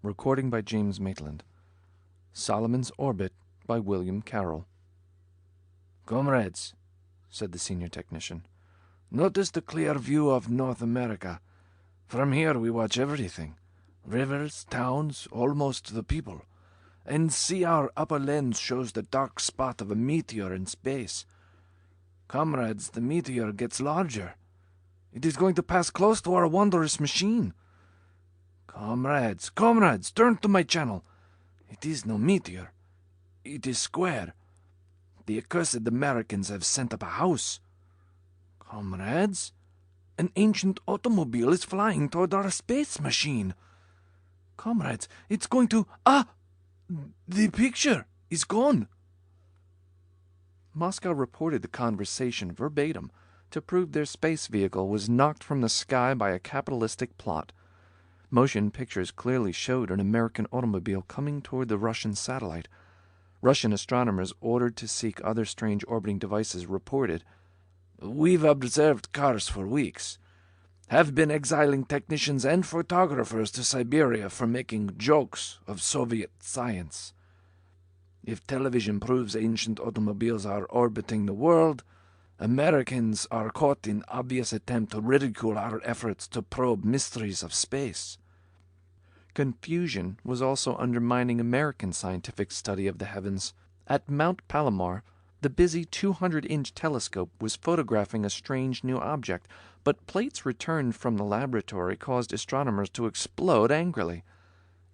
Recording by James Maitland. Solomon's Orbit by William Carroll. "Comrades," said the senior technician, "notice the clear view of North America. From here we watch everything. Rivers, towns, almost the people. And see our upper lens shows the dark spot of a meteor in space. Comrades, the meteor gets larger. It is going to pass close to our wondrous machine. Comrades, turn to my channel. It is no meteor. It is square. The accursed Americans have sent up a house. Comrades, an ancient automobile is flying toward our space machine. Comrades, it's going to... the picture is gone." Moscow reported the conversation verbatim to prove their space vehicle was knocked from the sky by a capitalistic plot. Motion pictures clearly showed an American automobile coming toward the Russian satellite. Russian astronomers ordered to seek other strange orbiting devices reported, "We've observed cars for weeks. Have been exiling technicians and photographers to Siberia for making jokes of Soviet science. If television proves ancient automobiles are orbiting the world, Americans are caught in obvious attempt to ridicule our efforts to probe mysteries of space." Confusion was also undermining American scientific study of the heavens. At Mount Palomar, the busy 200-inch telescope was photographing a strange new object, but plates returned from the laboratory caused astronomers to explode angrily.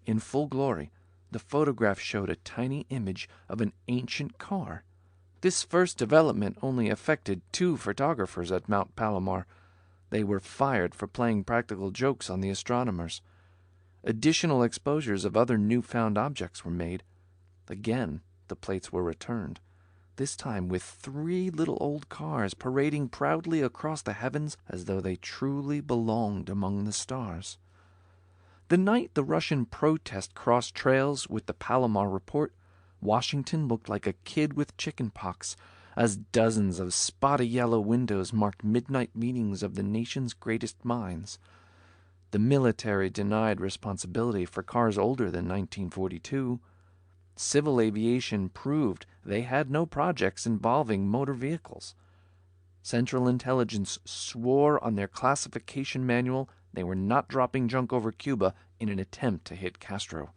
In full glory, the photograph showed a tiny image of an ancient car. This first development only affected 2 photographers at Mount Palomar. They were fired for playing practical jokes on the astronomers. Additional exposures of other newfound objects were made. Again, the plates were returned, this time with 3 little old cars parading proudly across the heavens as though they truly belonged among the stars. The night the Russian protest crossed trails with the Palomar report, Washington looked like a kid with chicken pox, as dozens of spotty yellow windows marked midnight meetings of the nation's greatest minds. The military denied responsibility for cars older than 1942. Civil aviation proved they had no projects involving motor vehicles. Central Intelligence swore on their classification manual they were not dropping junk over Cuba in an attempt to hit Castro.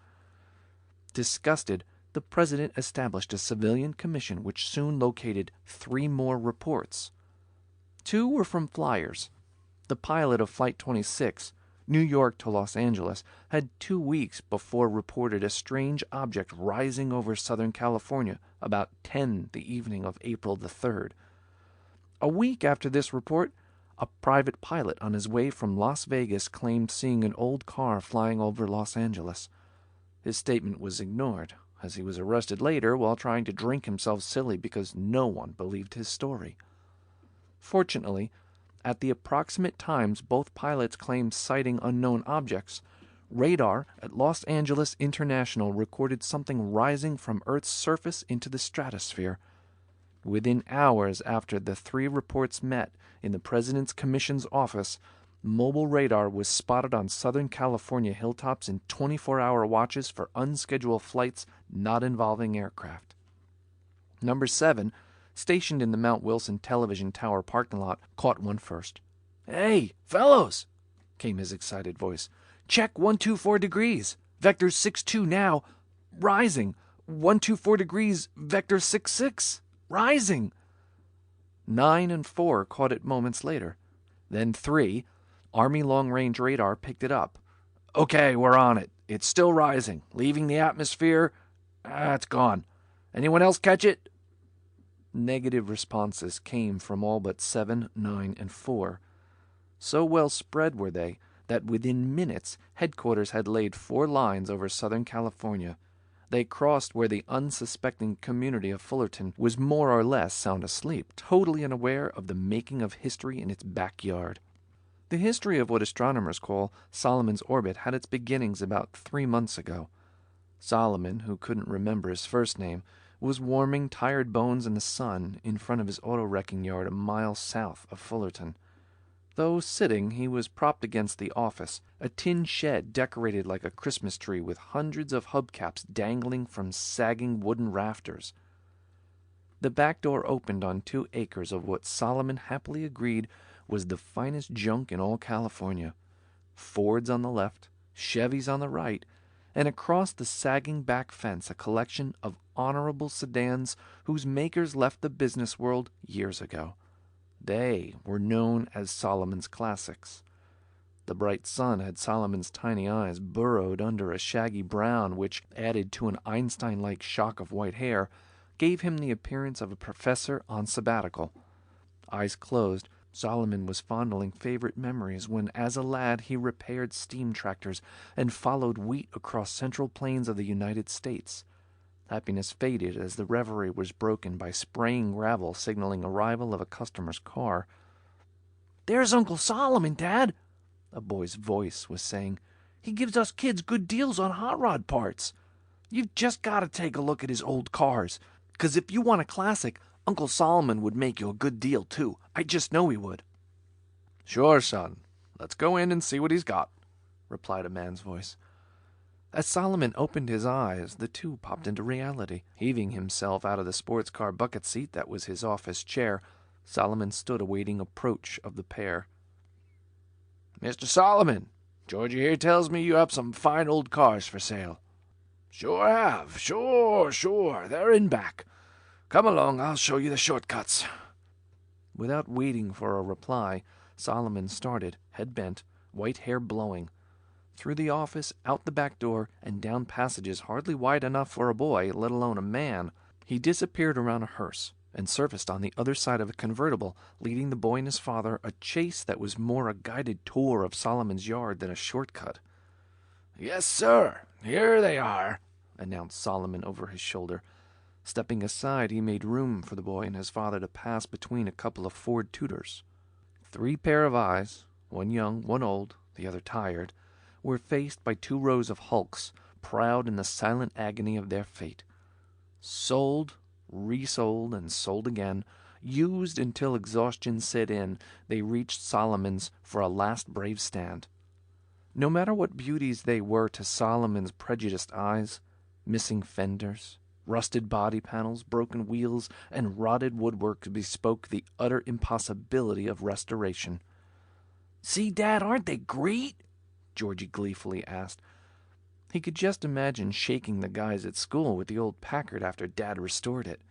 Disgusted, the president established a civilian commission which soon located 3 more reports. 2 were from flyers. The pilot of Flight 26, New York to Los Angeles, had 2 weeks before reported a strange object rising over Southern California about 10 the evening of April the 3rd. A week after this report, a private pilot on his way from Las Vegas claimed seeing an old car flying over Los Angeles. His statement was ignored, as he was arrested later while trying to drink himself silly because no one believed his story. Fortunately, at the approximate times both pilots claimed sighting unknown objects, radar at Los Angeles International recorded something rising from Earth's surface into the stratosphere. Within hours after the 3 reports met in the President's Commission's office, mobile radar was spotted on Southern California hilltops in 24-hour watches for unscheduled flights not involving aircraft. Number 7, stationed in the Mount Wilson television tower parking lot, caught one first. "Hey, fellows!" came his excited voice. "Check 124 degrees. Vector 62 now. Rising. 124 degrees. Vector 66. Rising." 9 and 4 caught it moments later. Then 3, Army long-range radar, picked it up. "Okay, we're on it. It's still rising. Leaving the atmosphere. It's gone. Anyone else catch it?" Negative responses came from all but 7, 9, and 4. So well spread were they that within minutes headquarters had laid 4 lines over Southern California. They crossed where the unsuspecting community of Fullerton was more or less sound asleep, totally unaware of the making of history in its backyard. The history of what astronomers call Solomon's Orbit had its beginnings about 3 months ago. Solomon, who couldn't remember his first name, was warming tired bones in the sun in front of his auto-wrecking yard a mile south of Fullerton. Though sitting, he was propped against the office, a tin shed decorated like a Christmas tree with hundreds of hubcaps dangling from sagging wooden rafters. The back door opened on 2 acres of what Solomon happily agreed was the finest junk in all California. Fords on the left, Chevys on the right, and across the sagging back fence a collection of honorable sedans whose makers left the business world years ago. They were known as Solomon's Classics. The bright sun had Solomon's tiny eyes burrowed under a shaggy brown which, added to an Einstein-like shock of white hair, gave him the appearance of a professor on sabbatical. Eyes closed, Solomon was fondling favorite memories when, as a lad, he repaired steam tractors and followed wheat across central plains of the United States. Happiness faded as the reverie was broken by spraying gravel signaling arrival of a customer's car. "There's Uncle Solomon, Dad," a boy's voice was saying. "He gives us kids good deals on hot rod parts. You've just got to take a look at his old cars, 'cause if you want a classic, Uncle Solomon would make you a good deal, too. I just know he would." "Sure, son. Let's go in and see what he's got," replied a man's voice. As Solomon opened his eyes, the two popped into reality. Heaving himself out of the sports car bucket seat that was his office chair, Solomon stood awaiting approach of the pair. "Mr. Solomon, Georgie here tells me you have some fine old cars for sale." "Sure have. Sure. They're in back. Come along, I'll show you the shortcuts." Without waiting for a reply, Solomon started, head bent, white hair blowing. Through the office, out the back door, and down passages hardly wide enough for a boy, let alone a man. He disappeared around a hearse and surfaced on the other side of a convertible, leading the boy and his father a chase that was more a guided tour of Solomon's yard than a shortcut. "Yes, sir. Here they are," announced Solomon over his shoulder. Stepping aside, he made room for the boy and his father to pass between a couple of Ford Tudors. 3 pair of eyes, one young, one old, the other tired, were faced by 2 rows of hulks, proud in the silent agony of their fate. Sold, resold, and sold again, used until exhaustion set in, they reached Solomon's for a last brave stand. No matter what beauties they were to Solomon's prejudiced eyes, missing fenders, rusted body panels, broken wheels, and rotted woodwork bespoke the utter impossibility of restoration. "See, Dad, aren't they great?" Georgie gleefully asked. He could just imagine shaking the guys at school with the old Packard after Dad restored it.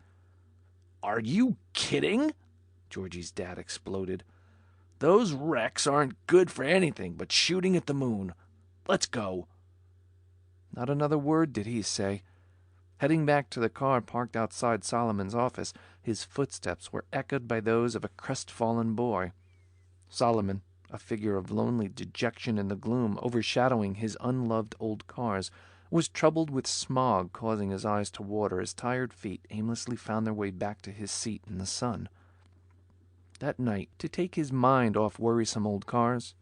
"Are you kidding?" Georgie's dad exploded. "Those wrecks aren't good for anything but shooting at the moon. Let's go." Not another word did he say. Heading back to the car parked outside Solomon's office, his footsteps were echoed by those of a crestfallen boy. Solomon, a figure of lonely dejection in the gloom overshadowing his unloved old cars, was troubled with smog causing his eyes to water as tired feet aimlessly found their way back to his seat in the sun. That night, to take his mind off worrisome old cars,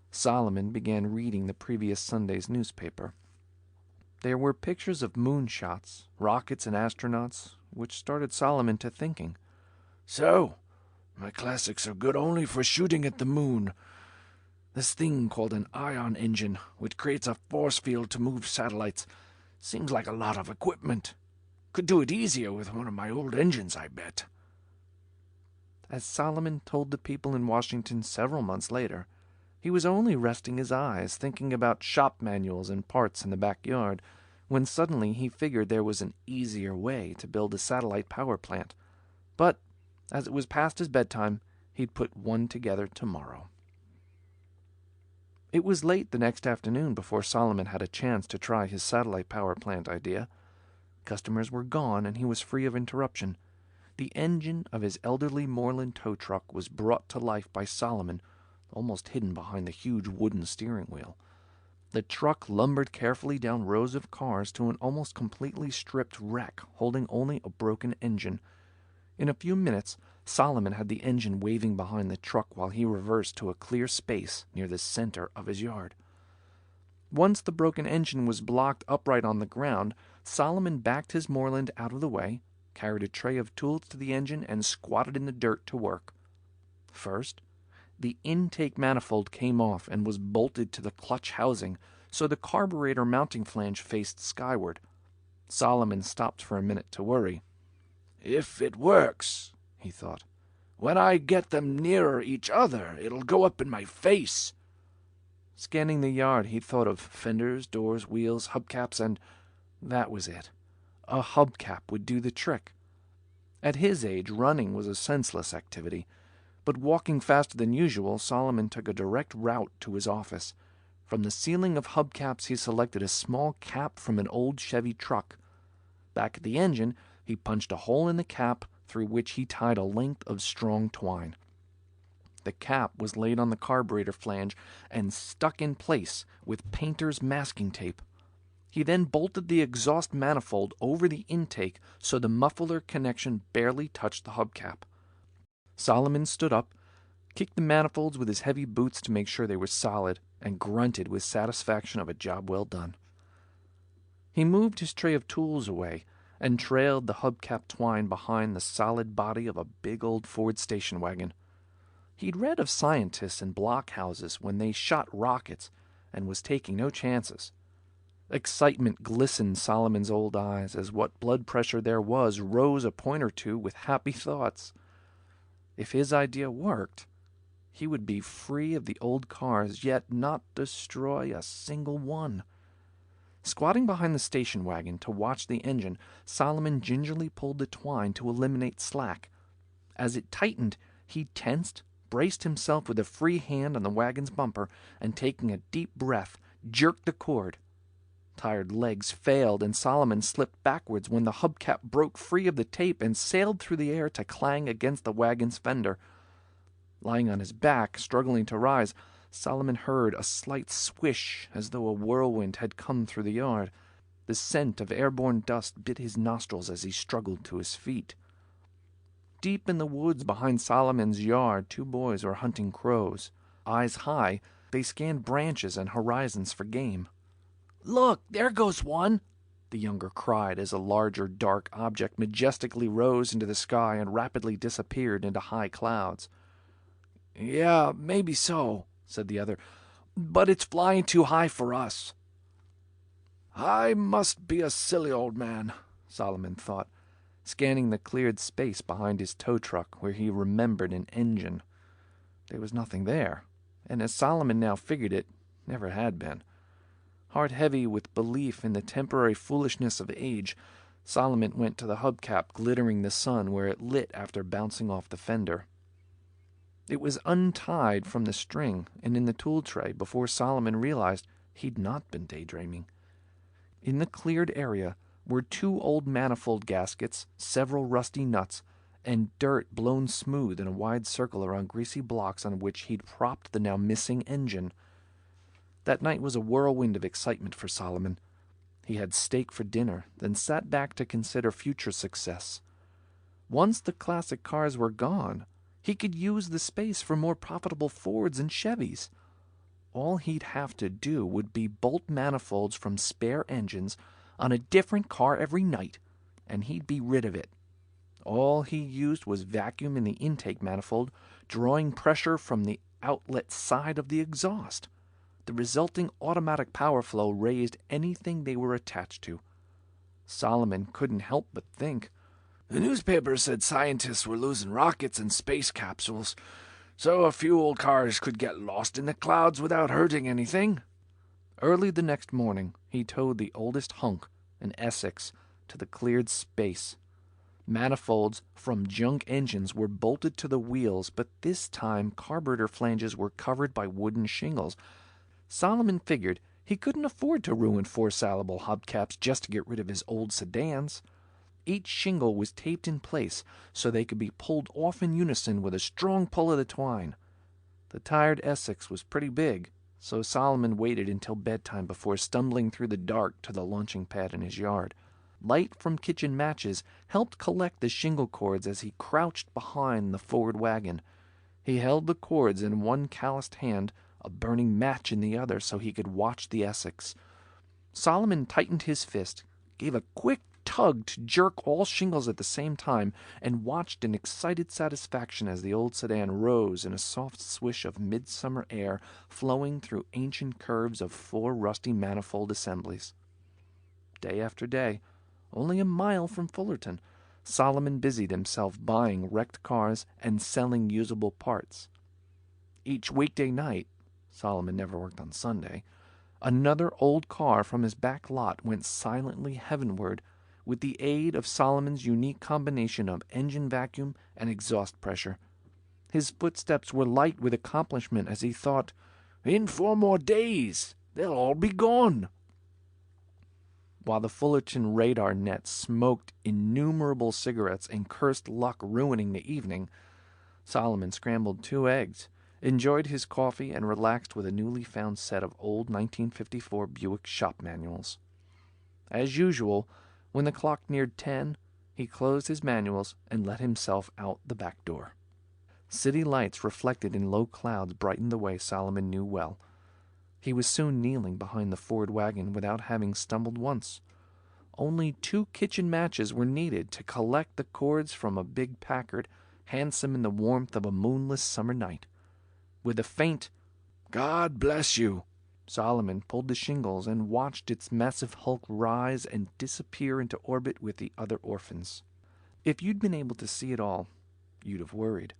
Solomon began reading the previous Sunday's newspaper. There were pictures of moonshots, rockets, and astronauts, which started Solomon to thinking. "So, my classics are good only for shooting at the moon. This thing called an ion engine, which creates a force field to move satellites, seems like a lot of equipment. Could do it easier with one of my old engines, I bet." As Solomon told the people in Washington several months later, he was only resting his eyes thinking about shop manuals and parts in the backyard, when suddenly he figured there was an easier way to build a satellite power plant. But, as it was past his bedtime, he'd put one together tomorrow. It was late the next afternoon before Solomon had a chance to try his satellite power plant idea. Customers were gone and he was free of interruption. The engine of his elderly Moreland tow truck was brought to life by Solomon, almost hidden behind the huge wooden steering wheel. The truck lumbered carefully down rows of cars to an almost completely stripped wreck holding only a broken engine. In a few minutes, Solomon had the engine waving behind the truck while he reversed to a clear space near the center of his yard. Once the broken engine was blocked upright on the ground, Solomon backed his Moreland out of the way, carried a tray of tools to the engine, and squatted in the dirt to work. First, The intake manifold came off and was bolted to the clutch housing, so the carburetor mounting flange faced skyward. Solomon stopped for a minute to worry. "If it works," he thought, "when I get them nearer each other, it'll go up in my face." Scanning the yard, he thought of fenders, doors, wheels, hubcaps, and that was it. A hubcap would do the trick. At his age, running was a senseless activity, but walking faster than usual, Solomon took a direct route to his office. From the ceiling of hubcaps, he selected a small cap from an old Chevy truck. Back at the engine, he punched a hole in the cap through which he tied a length of strong twine. The cap was laid on the carburetor flange and stuck in place with painter's masking tape. He then bolted the exhaust manifold over the intake so the muffler connection barely touched the hubcap. Solomon stood up, kicked the manifolds with his heavy boots to make sure they were solid, and grunted with satisfaction of a job well done. He moved his tray of tools away and trailed the hubcap twine behind the solid body of a big old Ford station wagon. He'd read of scientists in blockhouses when they shot rockets and was taking no chances. Excitement glistened Solomon's old eyes as what blood pressure there was rose a point or two with happy thoughts. If his idea worked, he would be free of the old cars, yet not destroy a single one. Squatting behind the station wagon to watch the engine, Solomon gingerly pulled the twine to eliminate slack. As it tightened, he tensed, braced himself with a free hand on the wagon's bumper, and taking a deep breath, jerked the cord. Tired legs failed, and Solomon slipped backwards when the hubcap broke free of the tape and sailed through the air to clang against the wagon's fender. Lying on his back, struggling to rise, Solomon heard a slight swish as though a whirlwind had come through the yard. The scent of airborne dust bit his nostrils as he struggled to his feet. Deep in the woods behind Solomon's yard, two boys were hunting crows. Eyes high, they scanned branches and horizons for game. "Look, there goes one," the younger cried as a larger, dark object majestically rose into the sky and rapidly disappeared into high clouds. "Yeah, maybe so," said the other, "but it's flying too high for us." "I must be a silly old man," Solomon thought, scanning the cleared space behind his tow truck where he remembered an engine. There was nothing there, and as Solomon now figured it, never had been. Heart heavy with belief in the temporary foolishness of age, Solomon went to the hubcap, glittering the sun where it lit after bouncing off the fender. It was untied from the string and in the tool tray before Solomon realized he'd not been daydreaming. In the cleared area were two old manifold gaskets, several rusty nuts, and dirt blown smooth in a wide circle around greasy blocks on which he'd propped the now missing engine. That night was a whirlwind of excitement for Solomon. He had steak for dinner, then sat back to consider future success. Once the classic cars were gone, he could use the space for more profitable Fords and Chevys. All he'd have to do would be bolt manifolds from spare engines on a different car every night, and he'd be rid of it. All he used was vacuum in the intake manifold, drawing pressure from the outlet side of the exhaust. The resulting automatic power flow raised anything they were attached to. Solomon couldn't help but think, "The newspapers said scientists were losing rockets and space capsules, so a few old cars could get lost in the clouds without hurting anything." Early the next morning, he towed the oldest hunk, an Essex, to the cleared space. Manifolds from junk engines were bolted to the wheels, but this time carburetor flanges were covered by wooden shingles. Solomon figured he couldn't afford to ruin 4 salable hubcaps just to get rid of his old sedans. Each shingle was taped in place so they could be pulled off in unison with a strong pull of the twine. The tired Essex was pretty big, so Solomon waited until bedtime before stumbling through the dark to the launching pad in his yard. Light from kitchen matches helped collect the shingle cords as he crouched behind the forward wagon. He held the cords in one calloused hand, a burning match in the other so he could watch the Essex. Solomon tightened his fist, gave a quick tugged to jerk all shingles at the same time, and watched in excited satisfaction as the old sedan rose in a soft swish of midsummer air flowing through ancient curves of 4 rusty manifold assemblies. Day after day, only a mile from Fullerton, Solomon busied himself buying wrecked cars and selling usable parts. Each weekday night, Solomon never worked on Sunday, another old car from his back lot went silently heavenward with the aid of Solomon's unique combination of engine vacuum and exhaust pressure. His footsteps were light with accomplishment as he thought, "In 4 more days, they'll all be gone." While the Fullerton radar net smoked innumerable cigarettes and cursed luck ruining the evening, Solomon scrambled 2 eggs, enjoyed his coffee, and relaxed with a newly found set of old 1954 Buick shop manuals. As usual, when the clock neared 10, he closed his manuals and let himself out the back door. City lights reflected in low clouds brightened the way Solomon knew well. He was soon kneeling behind the Ford wagon without having stumbled once. Only 2 kitchen matches were needed to collect the cords from a big Packard, handsome in the warmth of a moonless summer night. With a faint, "God bless you," Solomon pulled the shingles and watched its massive hulk rise and disappear into orbit with the other orphans. If you'd been able to see it all, you'd have worried.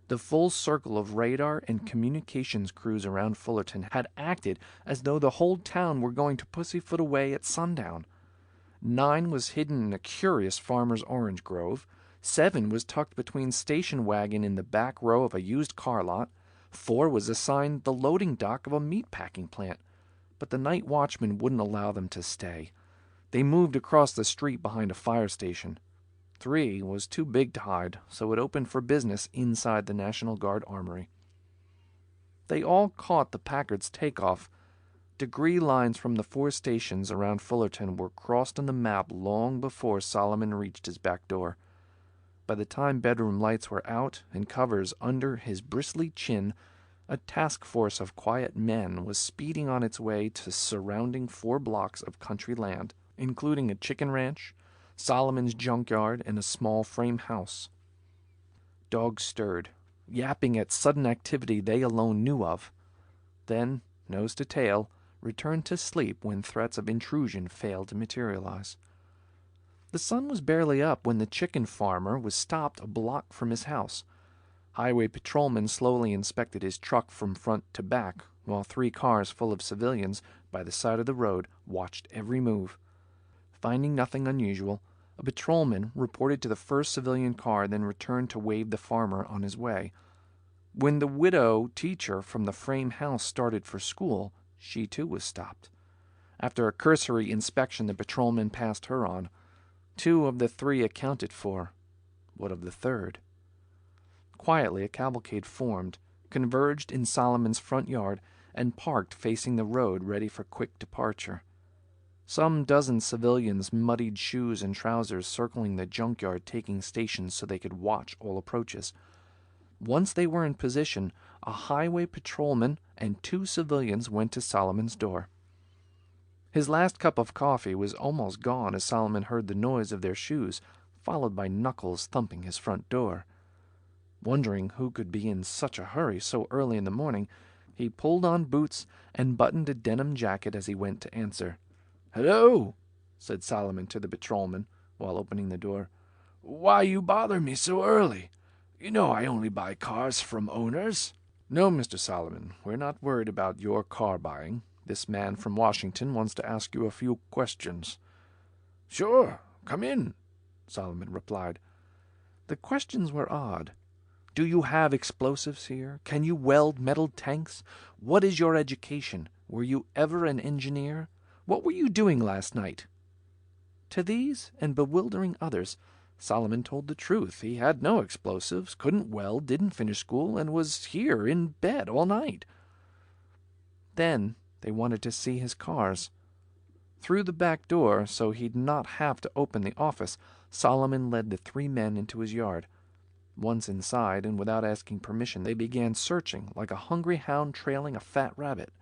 The full circle of radar and communications crews around Fullerton had acted as though the whole town were going to pussyfoot away at sundown. 9 was hidden in a curious farmer's orange grove. 7 was tucked between station wagon in the back row of a used car lot. 4 was assigned the loading dock of a meat-packing plant. But the night watchman wouldn't allow them to stay. They moved across the street behind a fire station. 3 was too big to hide, so it opened for business inside the National Guard Armory. They all caught the Packard's takeoff. Degree lines from the 4 stations around Fullerton were crossed on the map long before Solomon reached his back door. By the time bedroom lights were out and covers under his bristly chin, a task force of quiet men was speeding on its way to surrounding 4 blocks of country land, including a chicken ranch, Solomon's junkyard, and a small frame house. Dogs stirred, yapping at sudden activity they alone knew of. Then, nose to tail, returned to sleep when threats of intrusion failed to materialize. The sun was barely up when the chicken farmer was stopped a block from his house. Highway patrolmen slowly inspected his truck from front to back, while 3 cars full of civilians by the side of the road watched every move. Finding nothing unusual, a patrolman reported to the first civilian car, then returned to wave the farmer on his way. When the widow teacher from the frame house started for school, she too was stopped. After a cursory inspection, the patrolman passed her on. 2 of the 3 accounted for. What of the third? Quietly, a cavalcade formed, converged in Solomon's front yard, and parked facing the road, ready for quick departure. Some dozen civilians, muddied shoes and trousers, circling the junkyard, taking stations so they could watch all approaches. Once they were in position, a highway patrolman and 2 civilians went to Solomon's door. His last cup of coffee was almost gone as Solomon heard the noise of their shoes, followed by knuckles thumping his front door. Wondering who could be in such a hurry so early in the morning, he pulled on boots and buttoned a denim jacket as he went to answer. "Hello," said Solomon to the patrolman while opening the door. "Why you bother me so early? You know I only buy cars from owners." "No, Mr. Solomon, we're not worried about your car buying. This man from Washington wants to ask you a few questions." "Sure, come in," Solomon replied. The questions were odd. Do you have explosives here? Can you weld metal tanks? What is your education? Were you ever an engineer? What were you doing last night? To these and bewildering others, Solomon told the truth. He had no explosives, couldn't weld, didn't finish school, and was here in bed all night. Then they wanted to see his cars. Through the back door, so he'd not have to open the office, Solomon led the 3 men into his yard. Once inside, and without asking permission, they began searching like a hungry hound trailing a fat rabbit.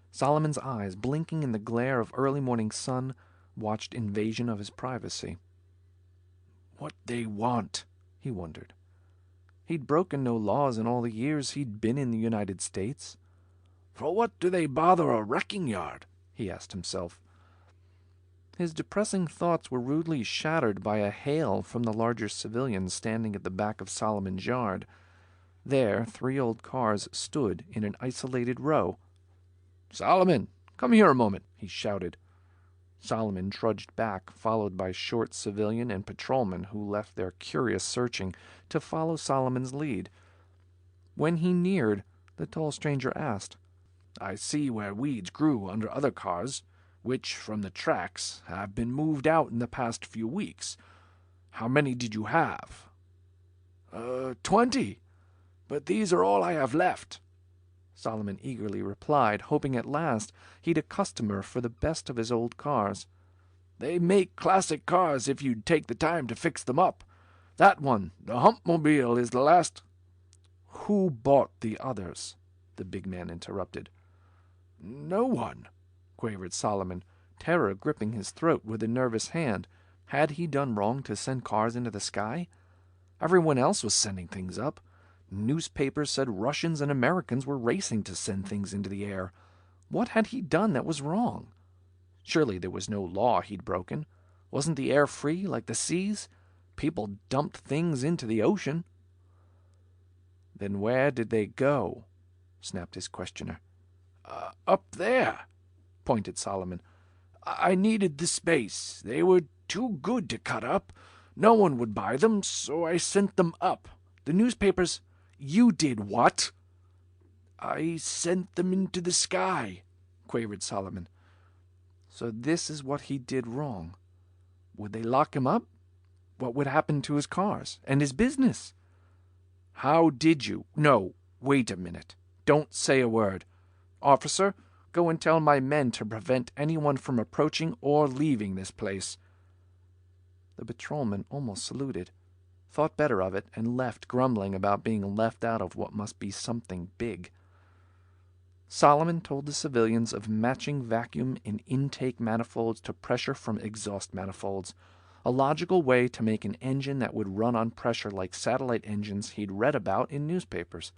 Solomon's eyes, blinking in the glare of early morning sun, watched invasion of his privacy. What they want, he wondered. He'd broken no laws in all the years he'd been in the United States. For what do they bother a wrecking yard? He asked himself. His depressing thoughts were rudely shattered by a hail from the larger civilians standing at the back of Solomon's yard. There 3 old cars stood in an isolated row. "Solomon, come here a moment," he shouted. Solomon trudged back, followed by short civilian and patrolmen who left their curious searching to follow Solomon's lead. When he neared, the tall stranger asked, "I see where weeds grew under other cars, which, from the tracks, have been moved out in the past few weeks. How many did you have?" 20. But these are all I have left," Solomon eagerly replied, hoping at last he'd a customer for the best of his old cars. "They make classic cars if you'd take the time to fix them up. That one, the Humpmobile, is the last—" "Who bought the others?" the big man interrupted. "No one," quavered Solomon, terror gripping his throat with a nervous hand. Had he done wrong to send cars into the sky? Everyone else was sending things up. Newspapers said Russians and Americans were racing to send things into the air. What had he done that was wrong? Surely there was no law he'd broken. Wasn't the air free like the seas? People dumped things into the ocean. "Then where did they go?" snapped his questioner. Up there," pointed Solomon. "I needed the space. They were too good to cut up. No one would buy them, so I sent them up. The newspapers—" "You did what?" "I sent them into the sky," quavered Solomon. So this is what he did wrong. Would they lock him up? What would happen to his cars and his business? "How did you— No, wait a minute. Don't say a word. Officer, go and tell my men to prevent anyone from approaching or leaving this place." The patrolman almost saluted, thought better of it, and left, grumbling about being left out of what must be something big. Solomon told the civilians of matching vacuum in intake manifolds to pressure from exhaust manifolds, a logical way to make an engine that would run on pressure like satellite engines he'd read about in newspapers.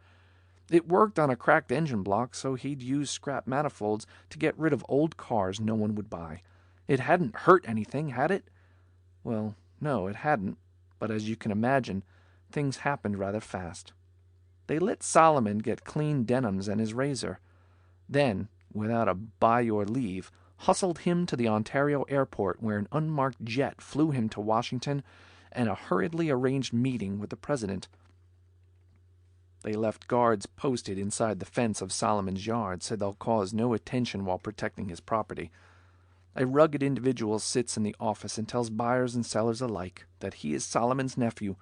It worked on a cracked engine block, so he'd use scrap manifolds to get rid of old cars no one would buy. It hadn't hurt anything, had it? Well, no, it hadn't, but as you can imagine, things happened rather fast. They let Solomon get clean denims and his razor. Then, without a by your leave, hustled him to the Ontario airport where an unmarked jet flew him to Washington and a hurriedly arranged meeting with the president. They left guards posted inside the fence of Solomon's yard so they'll cause no attention while protecting his property. A rugged individual sits in the office and tells buyers and sellers alike that he is Solomon's nephew.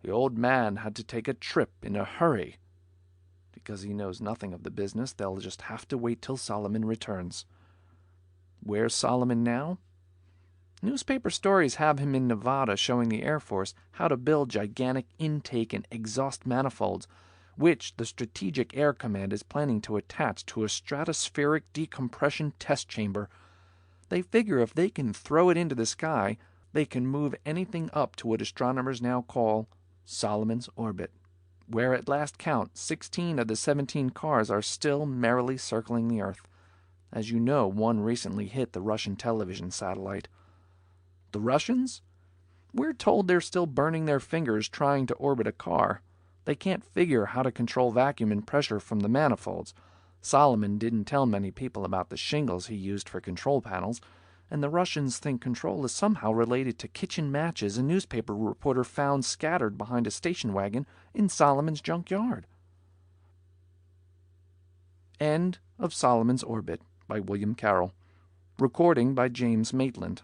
The old man had to take a trip in a hurry. Because he knows nothing of the business, they'll just have to wait till Solomon returns. Where's Solomon now? Newspaper stories have him in Nevada showing the Air Force how to build gigantic intake and exhaust manifolds, which the Strategic Air Command is planning to attach to a stratospheric decompression test chamber. They figure if they can throw it into the sky, they can move anything up to what astronomers now call Solomon's orbit, where at last count 16 of the 17 cars are still merrily circling the Earth. As you know, one recently hit the Russian television satellite. The Russians? We're told they're still burning their fingers trying to orbit a car. They can't figure how to control vacuum and pressure from the manifolds. Solomon didn't tell many people about the shingles he used for control panels, and the Russians think control is somehow related to kitchen matches a newspaper reporter found scattered behind a station wagon in Solomon's junkyard. End of Solomon's Orbit by William Carroll. Recording by James Maitland.